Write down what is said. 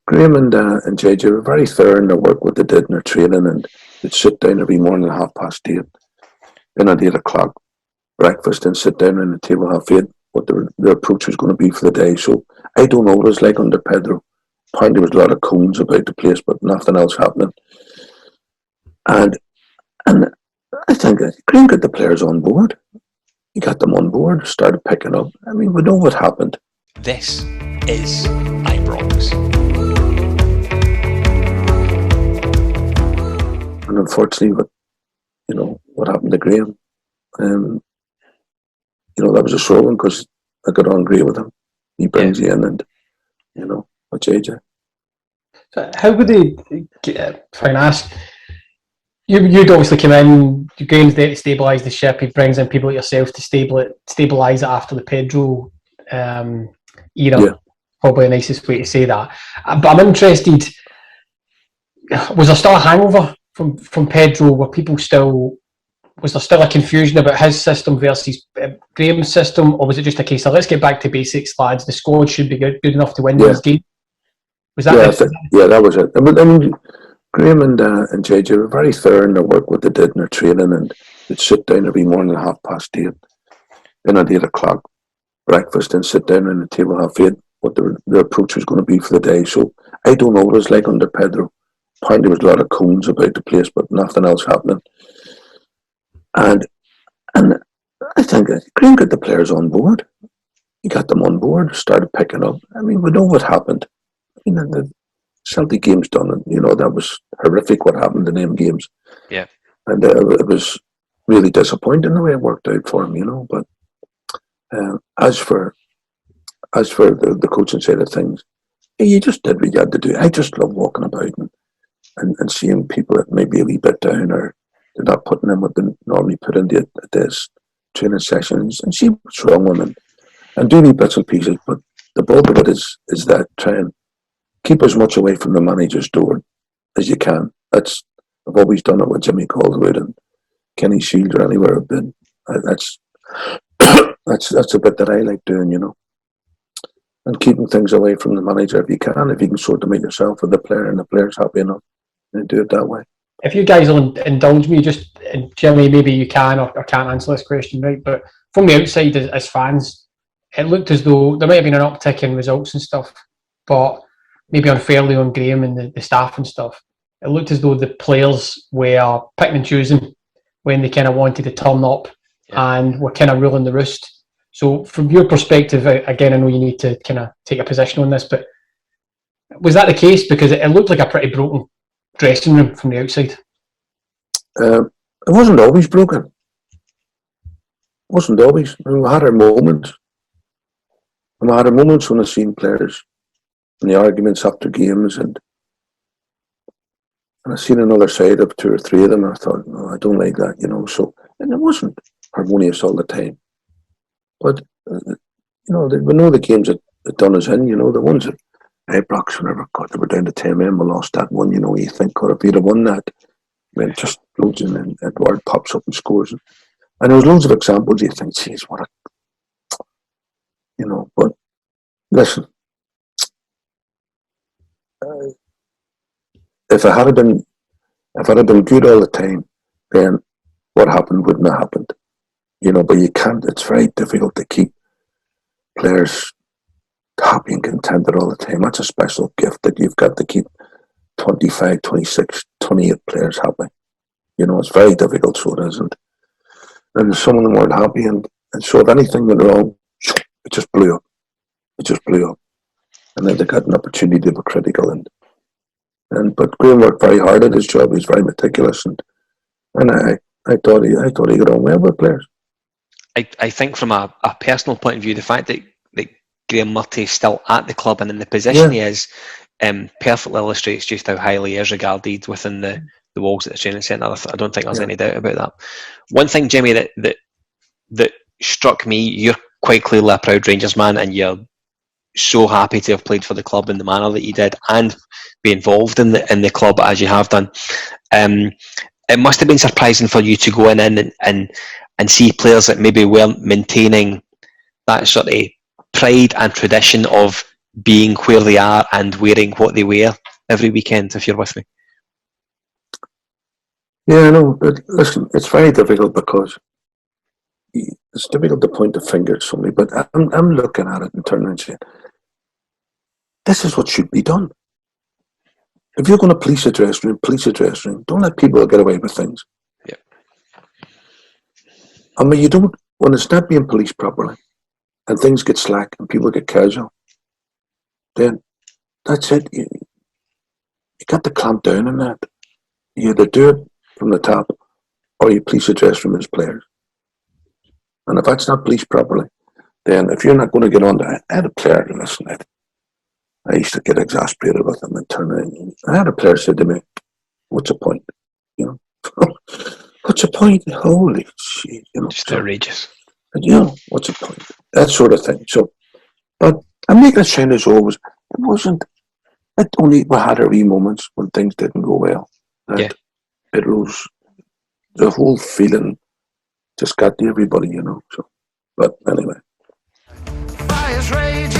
Graeme and JJ were very thorough in their work, what they did in their training, and they'd sit down every morning at 8:30, then at 8 o'clock, breakfast, and sit down around the table at 8:30, what their approach was going to be for the day. So I don't know what it was like under Pedro. Apparently there was a lot of cones about the place, but nothing else happening. And I think Graeme got the players on board. He got them on board, started picking up. I mean, we know what happened. This is Ibrox. And unfortunately, what happened to Graeme, that was a sore one, because I got on great with him. He brings you in, and with JJ. So how would they? If I can ask, you'd obviously come in. Graeme's there to stabilise the ship. He brings in people like yourself to stabilise it after the Pedro era. Yeah. Probably the nicest way to say that. But I'm interested. Was there still a hangover from Pedro? Was there still a confusion about his system versus Graeme's system, or was it just a case of let's get back to basics, lads? The squad should be good enough to win these games. Was that? That was it. I mean, Graeme and JJ were very thorough in their work, what they did in their training, and they'd sit down every morning at 8:30, then at 8 o'clock, breakfast, and sit down around the table at 8:30, what their approach was going to be for the day. So I don't know what it was like under Pedro. Apparently there was a lot of cones about the place, but nothing else happening. And I think Graeme got the players on board. He got them on board, started picking up. I mean, we know what happened. I mean, the Celtic game's done, and that was horrific what happened in them games. Yeah. And it was really disappointing the way it worked out for him, But as for the coaching side of things, you just did what you had to do. I just love walking about and seeing people that may be a wee bit down, or they're not putting in what they normally put into this training sessions, and see what's wrong with them, and do wee bits and pieces. But the bulk of it is that try and keep as much away from the manager's door as you can. I've always done it with Jimmy Calderwood and Kenny Shield or anywhere I've been. That's a bit that I like doing, and keeping things away from the manager if you can sort them out yourself with the player, and the player's happy enough, and do it that way. If you guys will indulge me, just Jimmy, maybe you can or can't answer this question, right? But from the outside, as fans, it looked as though there might have been an uptick in results and stuff, but maybe unfairly on Graeme and the staff and stuff. It looked as though the players were picking and choosing when they kind of wanted to turn up, and were kind of ruling the roost. So from your perspective, again, I know you need to kind of take a position on this, but was that the case? Because it looked like a pretty broken dressing room from the outside. It wasn't always broken. It wasn't always. We had our moments. We had our moments when I've seen players and the arguments after games, and I've seen another side of 2 or 3 of them, and I thought, no, I don't like that, So, and it wasn't harmonious all the time. But we know the games that done us in. The ones that Ibrox, whenever they were down to 10 men, we lost that one. You think, God, if we'd have won that, then just loads, and Edward pops up and scores. And there was loads of examples. You think, geez, what a, But listen, if I had been good all the time, then what happened wouldn't have happened. But you can't. It's very difficult to keep players happy and contented all the time. That's a special gift that you've got to keep 25, 26, 28 players happy. It's very difficult, so it isn't. And some of them weren't happy, and so if anything went wrong, it just blew up. And then they got an opportunity to be critical, but Graeme worked very hard at his job. He was very meticulous, and I thought he got on well with players. I think from a personal point of view, the fact that Graeme Murty is still at the club and in the position he is, perfectly illustrates just how highly he is regarded within the walls at the training centre. I don't think there's any doubt about that. One thing, Jimmy, that struck me, you're quite clearly a proud Rangers man, and you're so happy to have played for the club in the manner that you did and be involved in the club as you have done. It must have been surprising for you to go in and see players that maybe weren't maintaining that sort of pride and tradition of being where they are and wearing what they wear every weekend, if you're with me. Yeah, I know, but listen, it's very difficult because it's difficult to point the finger at somebody, but I'm looking at it and turning and saying, this is what should be done. If you're going to police a dressing room, police a dressing room. Don't let people get away with things. Yeah. I mean, you don't, when it's not being policed properly and things get slack and people get casual, then that's it. You got to clamp down on that. You either do it from the top or you police a dressing room as players. And if that's not policed properly, then if you're not going to get on that, I had a player, listen, I used to get exasperated with him and turn around. I had a player said to me, what's the point? You know, what's the point? Holy shit, you know. Just outrageous. You know, what's the point? That sort of thing. So, but I'm making it sound as always, it wasn't, it only, we had our wee moments when things didn't go well. Yeah. It was, the whole feeling just got to everybody, you know. So, but anyway. Fire's raging.